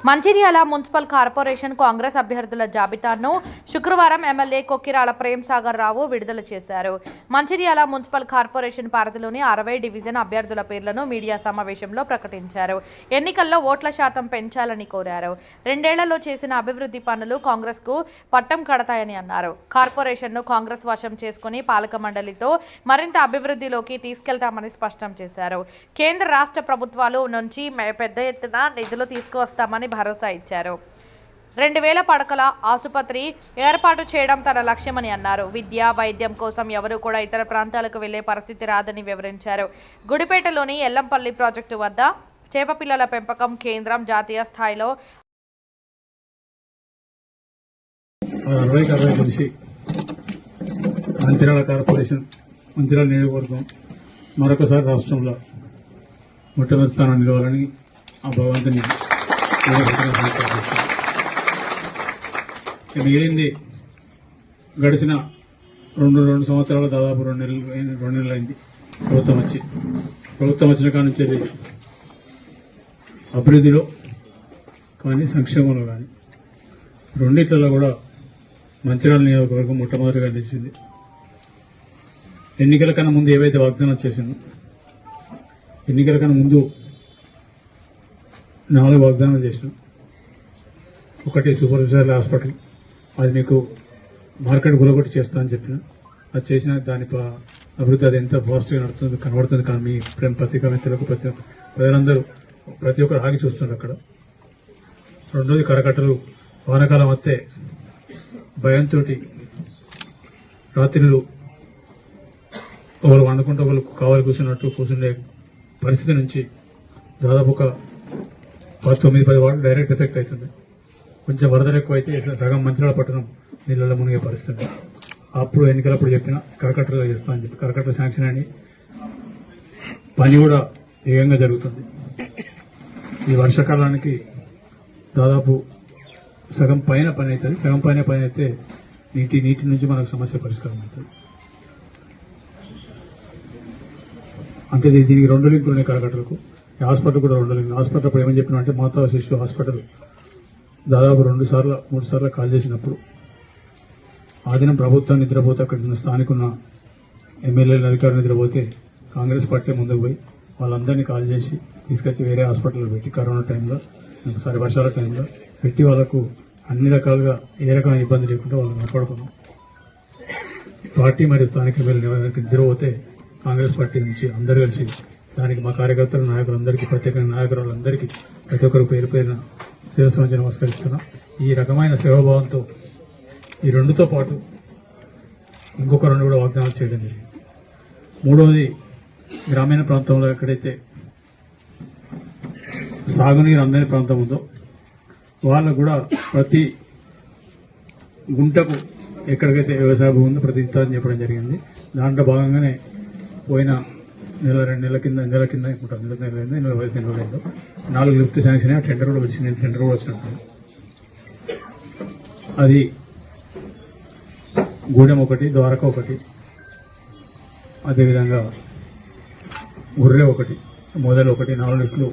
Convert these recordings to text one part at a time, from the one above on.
Mancherial municipal corporation Congress అభ్యర్థుల జాబితాను శుక్రవారం ఎమ్మెల్యే కొక్కిరాల ప్రేమ్ సాగర్ రావు విడుదల చేశారు. మంచిర్యాల మున్సిపల్ కార్పొరేషన్ పరిధిలోని 60 డివిజన్ అభ్యర్థుల పేర్లను మీడియా సమావేశంలో ప్రకటించారు. ఎన్నికల్లో ఓట్ల శాతం పెంచాలని కోరారు. 2 ఏళ్లలో చేసిన అభివృద్ధి పనులు కాంగ్రెస్ కు పట్టం కడతాయని అన్నారు. కార్పొరేషన్ను కాంగ్రెస్ వశం చేసుకుని పాలక మండలితో మరింత అభివృద్ధిలోకి తీసుకెళ్తామని స్పష్టం చేశారు. కేంద్ర రాష్ట్ర ప్రభుత్వాలు నుంచి పెద్ద ఎత్తున నిధులు తీసుకువస్తామని భరోసా ఇచ్చారు. 2000 పడకల ఆసుపత్రి ఏర్పాటు చేయడం తన లక్ష్యమని అన్నారు. విద్య వైద్యం కోసం ఎవరూ కూడా ఇతర ప్రాంతాలకు వెళ్లే పరిస్థితి రాదని వివరించారు. గుడిపేటలోని ఎల్లంపల్లి ప్రాజెక్టు వద్ద చేపపిల్లల పెంపకం కేంద్రం జాతీయ స్థాయిలో మంచిర్యాల కార్పొరేషన్ మంచిర్యాల నియోజకవర్గం మరొకసారి రాష్ట్రంలో మొట్టమొదటి స్థానం నిలవాలని ఆ భగవంతుని మిగిలింది. గడిచిన రెండు సంవత్సరాలు దాదాపు 2 నెలలు అయింది ప్రభుత్వం వచ్చిన కాడ నుంచి అభివృద్ధిలో కానీ సంక్షేమంలో కానీ రెండిట్లలో కూడా మంచిర్యాల నియోజకవర్గం మొట్టమొదటిగా నిలిచింది. ఎన్నికల కన్నా ముందు ఏవైతే వాగ్దానం చేసిందో ఎన్నికల కన్నా ముందు 4 వాగ్దానాలు చేసినాం. ఒకటి సూపర్ స్పెషాలిటీ హాస్పిటల్, అది మీకు మార్కెట్ గులగొట్టి చేస్తా అని చెప్పిన, అది చేసిన దాని అభివృద్ధి అది ఎంత పాజిటివ్గా నడుతుంది కనబడుతుంది. కానీ మీ పత్రికా మిత్రులకు ప్రజలందరూ ప్రతి ఒక్కరు ఆగి చూస్తున్నారు అక్కడ. రెండోది కరకట్టలు, వానాకాలం వస్తే భయంతో రాత్రులు ఒకరు వండుకుంటూ ఒకరు కావాలి కూర్చుండే పరిస్థితి నుంచి దాదాపు ఒక 9-10 వార్డు డైరెక్ట్ ఎఫెక్ట్ అవుతుంది. కొంచెం వరదలు ఎక్కువ అయితే సగం మంచిర్యాల పట్టణం నీళ్ళలో మునిగే పరిస్థితి. అప్పుడు ఎన్నికలప్పుడు చెప్పిన కరకట్టలో చేస్తా అని చెప్పి కరకట్ట శాంక్షన్ అని పని కూడా వేగంగా జరుగుతుంది. ఈ వర్షాకాలానికి దాదాపు సగం పైన పని అవుతుంది. సగం పైన పని అయితే నీటి నుంచి మనకు సమస్య పరిష్కారం అవుతుంది. అంటే దీనికి 2 లింకులు ఉన్నాయి కరకట్టలకు. హాస్పిటల్ కూడా 2 లింకులు. హాస్పిటల్ అప్పుడు ఏమని చెప్పినా అంటే మాతా శిశు హాస్పిటల్ దాదాపు 2 సార్లు 3 సార్లు కాల్ చేసినప్పుడు ఆ దినం ప్రభుత్వం నిద్రపోతే అక్కడ స్థానికున్న ఎమ్మెల్యేల అధికారులు నిద్రపోతే కాంగ్రెస్ పార్టీ ముందుకు పోయి వాళ్ళందరినీ కాల్ చేసి తీసుకొచ్చి వేరే హాస్పిటల్లో పెట్టి కరోనా టైంలో ఒకసారి వర్షాల టైంలో పెట్టి వాళ్ళకు అన్ని రకాలుగా ఏ రకమైన ఇబ్బంది లేకుండా వాళ్ళని కాపాడుకున్నాం. పార్టీ మరియు స్థానిక ఎమ్మెల్యే నిద్రపోతే కాంగ్రెస్ పార్టీ నుంచి అందరూ కలిసి దానికి మా కార్యకర్తలు నాయకులందరికీ ప్రత్యేకంగా నాయకులందరికీ ప్రతి ఒక్కరు పేరు పేరున శిరస్సు వంచి నమస్కరిస్తున్నాం. ఈ రకమైన సేవాభావంతో ఈ 2తో పాటు ఇంకొక 2 కూడా వాగ్దానాలు చేయడం జరిగింది. 3వది గ్రామీణ ప్రాంతంలో ఎక్కడైతే సాగునీరు అందని ప్రాంతం ఉందో వాళ్ళకు కూడా ప్రతి గుంటకు ఎక్కడికైతే వ్యవసాయ భూమి ఉందో ప్రతి ఇంత అని చెప్పడం జరిగింది. దాంట్లో భాగంగానే పోయిన నెల కింద 25 నెలలైందో 4 లిఫ్ట్ శాంక్షన్ అయ్యి టెండర్ కూడా వచ్చింది. టెండర్ కూడా వచ్చినట్టు అది గూడెం ఒకటి, ద్వారక ఒకటి, అదేవిధంగా గుర్రె ఒకటి, మొదలు ఒకటి, 4 లిఫ్ట్లు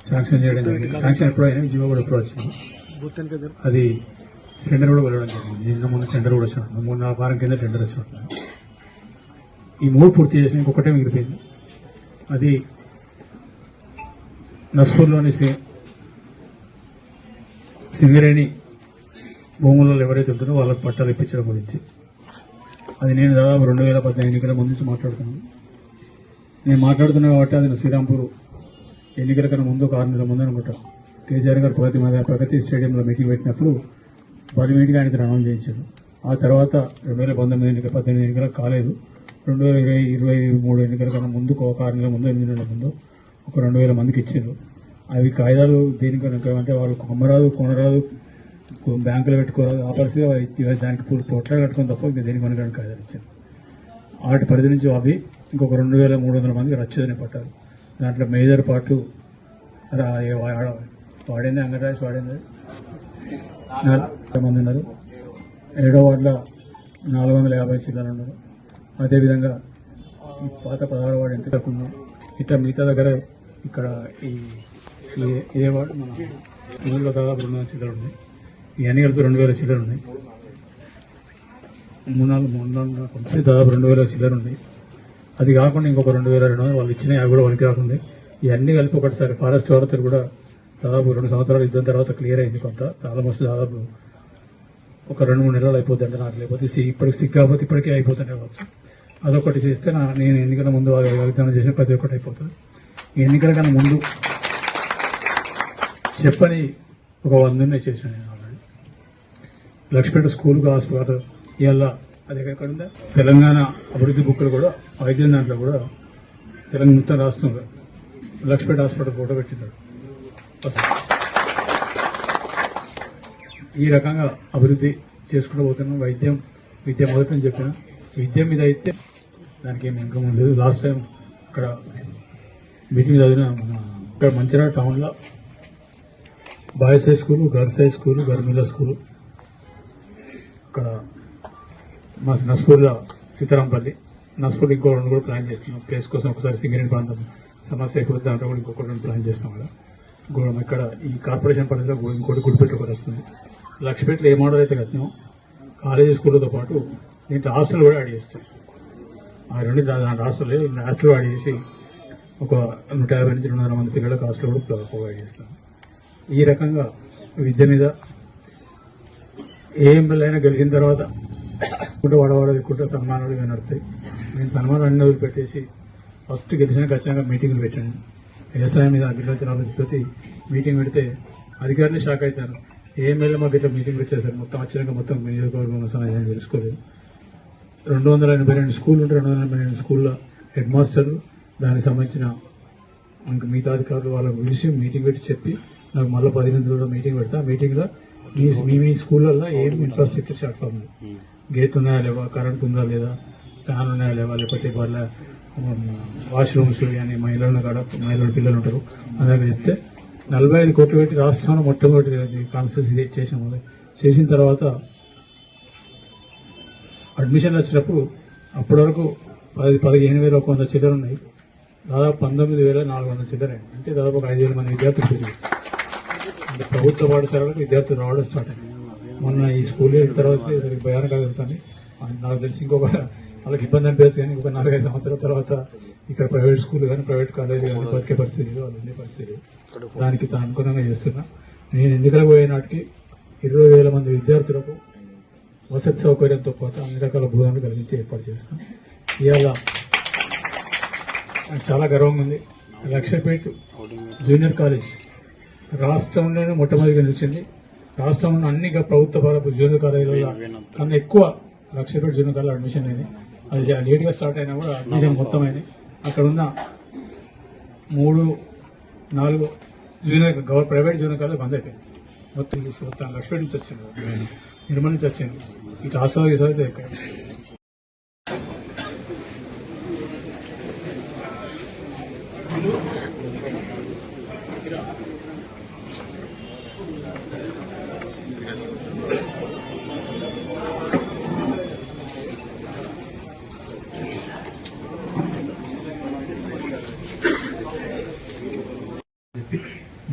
శాంక్షన్ చేయడం జరిగింది. శాంక్షన్ ఎప్పుడైనా జీవో కూడా ఎప్పుడు వచ్చింది. అది టెండర్ కూడా వెళ్ళడం జరిగింది. నిన్న మొన్న టెండర్ కూడా వచ్చినట్టు 3-4 వారం కింద టెండర్ వచ్చినట్టు. ఈ 3 పూర్తి చేసిన ఇంకొకటే మిగిలిపోయింది. అది నస్పూర్లోని సింగరేణి భూములలో ఎవరైతే ఉంటుందో వాళ్ళకి పట్టాలు ఇప్పించడం గురించి. అది నేను దాదాపు 2018 ఎన్నికల ముందు నుంచి మాట్లాడుతున్నాను. నేను మాట్లాడుతున్నా కాబట్టి అది శ్రీరాంపూర్ ఎన్నికల కన్నా ముందు 6 నెలల ముందు అనుకుంటా కేసీఆర్ గారు ప్రగతి స్టేడియంలో మీటింగ్ పెట్టినప్పుడు 10 మీటింగ్ ఆయన అనౌన్స్ చేయించారు. ఆ తర్వాత 2019 ఎన్నికలకు కాలేదు. 2023 ఎన్నికల కన్నా ముందు ఒక 6 నెలల ముందు 8 నెలల ముందు ఒక 2000 మందికి ఇచ్చారు. అవి కాయిదాలు దేనికంటే వాళ్ళు అమ్మరాదు కొనరాదు బ్యాంకులో పెట్టుకోరాదు ఆ పరిస్థితి దానికి పొట్లా కట్టుకొని తప్ప ఇంకా దేనికి కొనడానికి కాయిదాలు ఇచ్చారు. వాటి పరిధి నుంచి అవి ఇంకొక 2300 మందికి రచ్చదని పట్టారు. దాంట్లో మేజర్ పార్టు వాడింది అంగరాజ్ వాడింది 4 మంది ఉన్నారు. 7వ వార్డులో 450 చిల్లర ఉన్నారు. అదేవిధంగా ఈ పాత 16 వార్డు ఎంత కాకుండా ఇట్లా మిగతా దగ్గర ఇక్కడ ఏ వార్డు మన ఊళ్ళో దాదాపు 200 చిల్లర ఉన్నాయి. ఇవన్నీ కలిపి 2000 చిల్లర ఉన్నాయి. మూడు కొంచెం దాదాపు 2000 చిల్లర ఉన్నాయి. అది కాకుండా ఇంకొక 2200 వాళ్ళు ఇచ్చినాయి, అవి కూడా వనికి రాకుండా ఇవన్నీ కలిపి ఒకటిసారి ఫారెస్ట్ వాళ్ళతో కూడా దాదాపు 2 సంవత్సరాలు యుద్ధం తర్వాత క్లియర్ అయింది. కొంత ఆల్మోస్ట్ దాదాపు ఒక 2-3 నెలలు అయిపోతుంటే నాకు, లేకపోతే ఇప్పటికి సిక్ కాకపోతే ఇప్పటికే అయిపోతుండే కావచ్చు. అదొకటి చేస్తే నేను ఎన్నికల ముందు వాగ్దానం చేసిన ప్రతి ఒక్కటి అయిపోతుంది. ఈ ఎన్నికల కన్నా ముందు చెప్పని ఒక 100 చేసిన నేను ఆల్రెడీ. లక్ష్మీపేట స్కూల్కి హాస్పిటల్ ఇవాళ అది ఎక్కడ ఉందా, తెలంగాణ అభివృద్ధి బుక్లు కూడా వైద్యం దాంట్లో కూడా తెలంగాణ మొత్తం రాష్ట్రంలో లక్ష్మీపేట హాస్పిటల్ ఫోటో పెట్టినాడు. ఈ రకంగా అభివృద్ధి చేసుకుంటూ పోతున్నాం. విద్య మొదటి నుంచి చెప్పిన విద్య మీద అయితే దానికి ఏమి ఇన్కమ్ లేదు. లాస్ట్ టైం ఇక్కడ మీటింగ్ చదివిన ఇక్కడ మంచిర్యాల టౌన్లో boys high school, girls high school, గర్మిల స్కూల్, ఇక్కడ మా నస్పూర్లో సీతారాంపల్లి, నస్పూర్ ఇంకో 2 కూడా ప్లాన్ చేస్తున్నాం. ప్లేస్ కోసం ఒకసారి సింగరేణి ప్రాంతం సమస్య అయిపోతుంది, దాంట్లో కూడా ఇంకొక 2 ప్లాన్ చేస్తాం. కూడా ఇక్కడ ఈ కార్పొరేషన్ పరిధిలో ఇంకోటి గుడిపెట్టు కూడా వస్తుంది. లక్ష్మీపేటలో ఏ మోడల్ అయితే కట్టినాం కాలేజీ స్కూళ్ళతో పాటు దీంట్లో హాస్టల్ కూడా యాడ్ చేస్తాం. ఆ 2 హాస్టల్ లేదు, హాస్టల్ యాడ్ చేసి ఒక 150 నుంచి 200 మంది పిల్లలకు హాస్టల్ కూడా ప్రొవైడ్ చేస్తాం. ఈ రకంగా విద్య మీద ఏ ఎమ్మెల్యే అయినా గెలిచిన తర్వాత వాడవాడ ఎక్కువ సన్మానాలు ఇవి నడుతాయి. నేను సన్మానాలు అన్ని వదిలిపెట్టేసి ఫస్ట్ గెలిచిన ఖచ్చితంగా మీటింగ్లు పెట్టాను. వ్యవసాయం మీద అగ్రికల్చర్ ఆఫీస్తో మీటింగ్ పెడితే అధికారులు షాక్ అవుతారు. ఏ ఎమ్మెల్యే మాకు ఇట్లా మీటింగ్ పెట్టేశారు, మొత్తం వచ్చినాక మొత్తం నియోజకవర్గం సమాధానం తెలుసుకోలేదు. 282 స్కూల్ ఉంటే 282 స్కూళ్ళ హెడ్ మాస్టర్లు దానికి సంబంధించిన ఇంకా మిగతా అధికారులు వాళ్ళకు పిలిచి మీటింగ్ పెట్టి చెప్పి నాకు మళ్ళీ 15 రోజుల్లో మీటింగ్ పెడతా. మీటింగ్లో మీ స్కూళ్ళల్లో ఏం ఇన్ఫ్రాస్ట్రక్చర్ షార్ట్ ఫామ్ ఉంది, గేట్ ఉన్నాయా లేవా, కరెంట్ ఉందా లేదా, ఫ్యాన్ ఉన్నాయా లేవా, లేకపోతే వాళ్ళ వాష్రూమ్స్ కానీ మహిళల పిల్లలు ఉంటారు అందరికీ చెప్తే 45 కోట్లు పెట్టి రాష్ట్రంలో మొట్టమొదటి కాన్స్టిట్యూన్సీ చేసిన తర్వాత అడ్మిషన్లు వచ్చినప్పుడు అప్పటి వరకు 15,100 చిల్లర ఉన్నాయి, దాదాపు 19,400 చిల్లర, అంటే దాదాపు ఒక 5,000 మంది విద్యార్థులు పెరిగారు. అంటే ప్రభుత్వ పాఠశాలకు విద్యార్థులు రావడం స్టార్ట్ అయింది. మొన్న ఈ స్కూల్ వెళ్ళిన తర్వాత భయానక కలుగుతుంది. నాకు తెలిసి ఇంకొక వాళ్ళకి ఇబ్బంది అనిపించచ్చు, కానీ ఒక 4-5 సంవత్సరాల తర్వాత ఇక్కడ ప్రైవేట్ స్కూల్ కానీ ప్రైవేట్ కాలేజీ కానీ బతికే పరిస్థితి వాళ్ళు ఉండే పరిస్థితి, దానికి అనుగుణంగా చేస్తున్నా. నేను ఎన్నికలకు పోయే నాటికి 20,000 మంది విద్యార్థులకు వసతి సౌకర్యంతో పాటు అన్ని రకాల భూములు కలిగించి ఏర్పాటు చేస్తాం. ఇవాళ నాకు చాలా గర్వంగా ఉంది. లక్ష్మీపేట జూనియర్ కాలేజ్ రాష్ట్రంలోనే మొట్టమొదటిగా నిలిచింది. రాష్ట్రంలో అన్ని ప్రభుత్వ జూనియర్ కాలేజీల కన్నా ఎక్కువ లక్ష్మీపేట జూనియర్ కాలేజ్ అడ్మిషన్ అయింది. అది లేట్గా స్టార్ట్ అయినా కూడా అడ్మిషన్ మొత్తం అయింది. అక్కడ ఉన్న 3-4 జూనియర్ ప్రైవేట్ జూనియర్ కాలేజ్ బంద్ అయిపోయింది. మొత్తం లక్ష్మీపేట నుంచి వచ్చింది, నిర్మల్ నుంచి వచ్చింది, ఇటు ఆశ్రమ సార్ ఎక్కడ.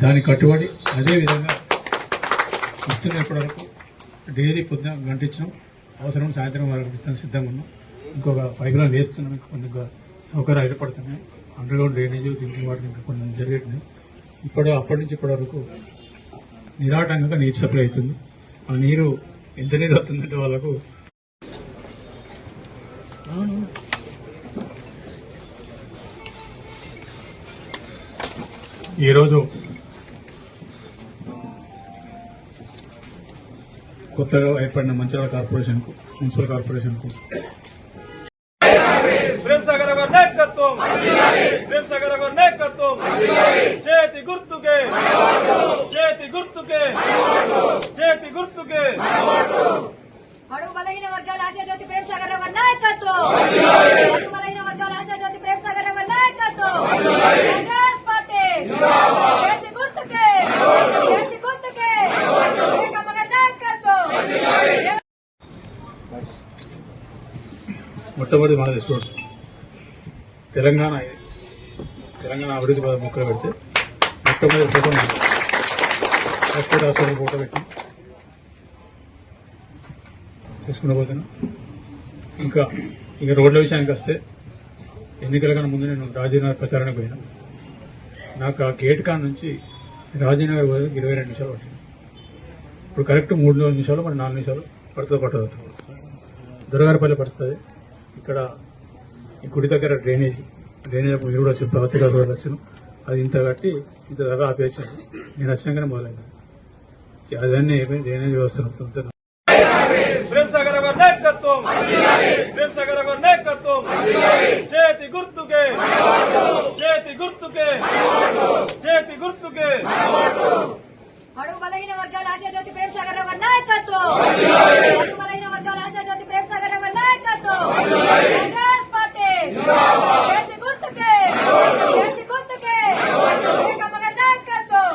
దానికి కట్టుబడి అదే విధంగా ఇస్తున్నప్పటి వరకు డైలీ పొద్దున గంట ఇచ్చినాం, అవసరం సాయంత్రం వరకు ఇస్తాను సిద్ధంగా ఉన్నాం. ఇంకొక 5 గ్రాములు వేస్తున్నాం, కొన్ని సౌకర్యాలు ఏర్పడుతున్నాయి. అండర్గ్రౌండ్ డ్రైనేజ్ డ్రింకింగ్ వాటర్ ఇంకా కొన్ని జరిగేటినాయి. అప్పటి నుంచి ఇప్పటి వరకు నిరాటంకంగా నీటి సప్లై అవుతుంది. ఆ నీరు ఎంత నీరు అవుతుందంటే వాళ్ళకు ఈరోజు కొత్తగా ఏర్పడిన మంచిర్యాల కార్పొరేషన్కు, మున్సిపల్ కార్పొరేషన్కు చేతి గుర్తుకే అడుగు బలహీన వర్గాల ఆశాజ్యోతి ప్రేమ్ సాగర్ రావు నాయకత్వం, అడుగు బలహీన వర్గాల ఆశాజ్యోతి ప్రేమ్ సాగర్ రావు నాయకత్వం, కాంగ్రెస్ పార్టీ చేతి గుర్తుకే ఏకమ్మ నాయకత్వం. మొట్టమొదటి మొట్టమొదటి మన చూడండి తెలంగాణ అభివృద్ధి పదం మొక్కలు పెడితే మొట్టమొదటి ఫోటో హాస్పిటల్ హాస్పిటల్ ఫోటో పెట్టి చేసుకుని పోతున్నా. ఇంకా రోడ్ల విషయానికి వస్తే ఎన్నికల కన్నా ముందు నేను రాజీనగర్ ప్రచారానికి పోయినా. నాకు ఆ గేట్ కాడ నుంచి రాజీనగర్ పోయి 22 నిమిషాలు పట్టింది. ఇప్పుడు కరెక్ట్ 3 నిమిషాలు మరి 4 నిమిషాలు పట్టదు. దొరగారిపల్లి పరిస్థితి ఇక్కడ ఈ గుడి దగ్గర డ్రైనేజ్ మీరు కూడా వచ్చి ప్రవర్తిగా వచ్చాను. అది ఇంత కట్టి ఇంత దగ్గర ఆపేసాను. నేను వచ్చినాకనే మొదలైంది. అదన్నీ అయిపోయింది. డ్రైనేజ్ వ్యవస్థ ప్రేమ్సాగర్ గారి నాయకత్వం, ప్రేమ్సాగర్ గారి నాయకత్వం, చేతి గుర్తుకే, చేతి గుర్తుకే, చేతి గుర్తుకే. బడుగు బలహీన వర్గాల ఆశాజ్యోతి ప్రేమ్సాగర్ రావు గారి నాయకత్వం, బడుగు బలహీన వర్గాల ఆశాజ్యోతి ప్రేమ్సాగర్ రావు గారి నాయకత్వం. కాంగ్రెస్ పార్టీ చేతి గుర్తుకే, చేతి గుర్తుకే, ఏకమ్మ గారి నాయకత్వం.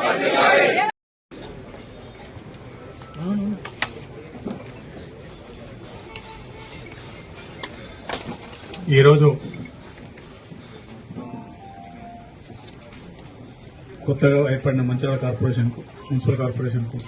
ఈరోజు కొత్తగా ఏర్పడిన మంచిర్యాల మున్సిపల్ కార్పొరేషన్కు